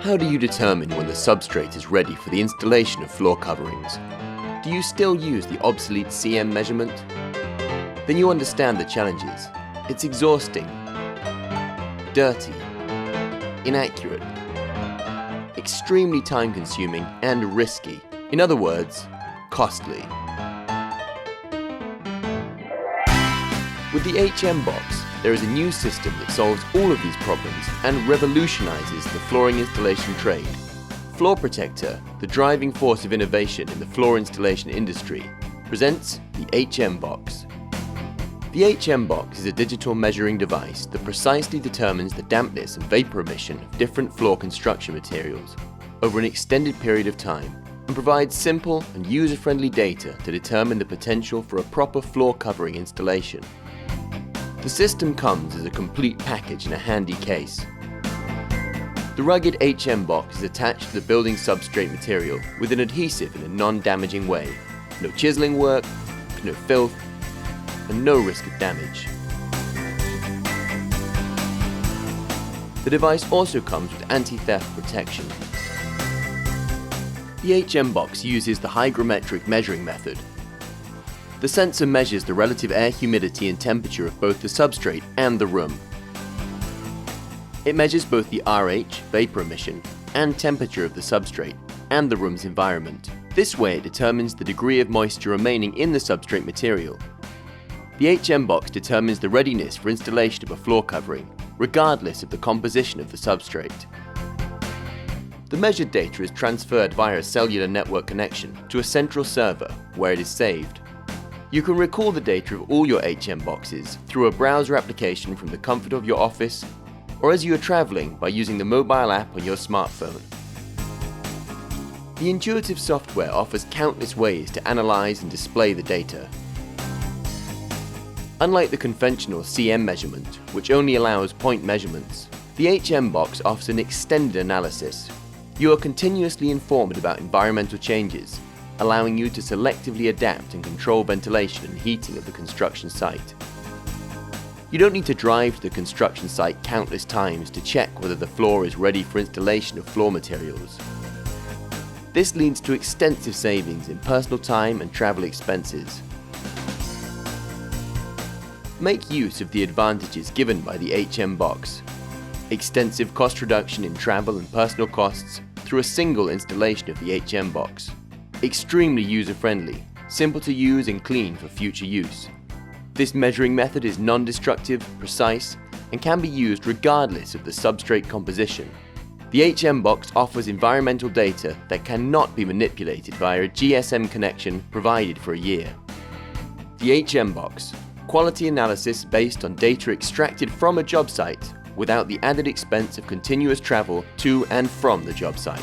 How do you determine when the substrate is ready for the installation of floor coverings? Do you still use the obsolete cm measurement? Then you understand the challenges. It's exhausting, dirty, inaccurate, extremely time-consuming and risky. In other words, costly. With the HMBox, there is a new system that solves all of these problems and revolutionizes the flooring installation trade. Floor Protector, the driving force of innovation in the floor installation industry, presents the HMBox. The HMBox is a digital measuring device that precisely determines the dampness and vapor emission of different floor construction materials over an extended period of time and provides simple and user-friendly data to determine the potential for a proper floor covering installation. The system comes as a complete package in a handy case. The rugged HMBox is attached to the building substrate material with an adhesive in a non-damaging way. No chiseling work, no filth, and no risk of damage. The device also comes with anti-theft protection. The HMBox uses the hygrometric measuring method. The sensor measures the relative air humidity and temperature of both the substrate and the room. It measures both the RH, vapor emission, and temperature of the substrate and the room's environment. This way it determines the degree of moisture remaining in the substrate material. The HMBox determines the readiness for installation of a floor covering, regardless of the composition of the substrate. The measured data is transferred via a cellular network connection to a central server where it is saved. You can recall the data of all your HMBoxes through a browser application from the comfort of your office, or as you are traveling by using the mobile app on your smartphone. The intuitive software offers countless ways to analyze and display the data. Unlike the conventional cm measurement, which only allows point measurements, the HMBox offers an extended analysis. You are continuously informed about environmental changes, allowing you to selectively adapt and control ventilation and heating of the construction site. You don't need to drive to the construction site countless times to check whether the floor is ready for installation of floor materials. This leads to extensive savings in personal time and travel expenses. Make use of the advantages given by the HMBox. Extensive cost reduction in travel and personal costs through a single installation of the HMBox. Extremely user-friendly, simple to use and clean for future use. This measuring method is non-destructive, precise, and can be used regardless of the substrate composition. The HMBox offers environmental data that cannot be manipulated via a GSM connection provided for a year. The HMBox, quality analysis based on data extracted from a job site without the added expense of continuous travel to and from the job site.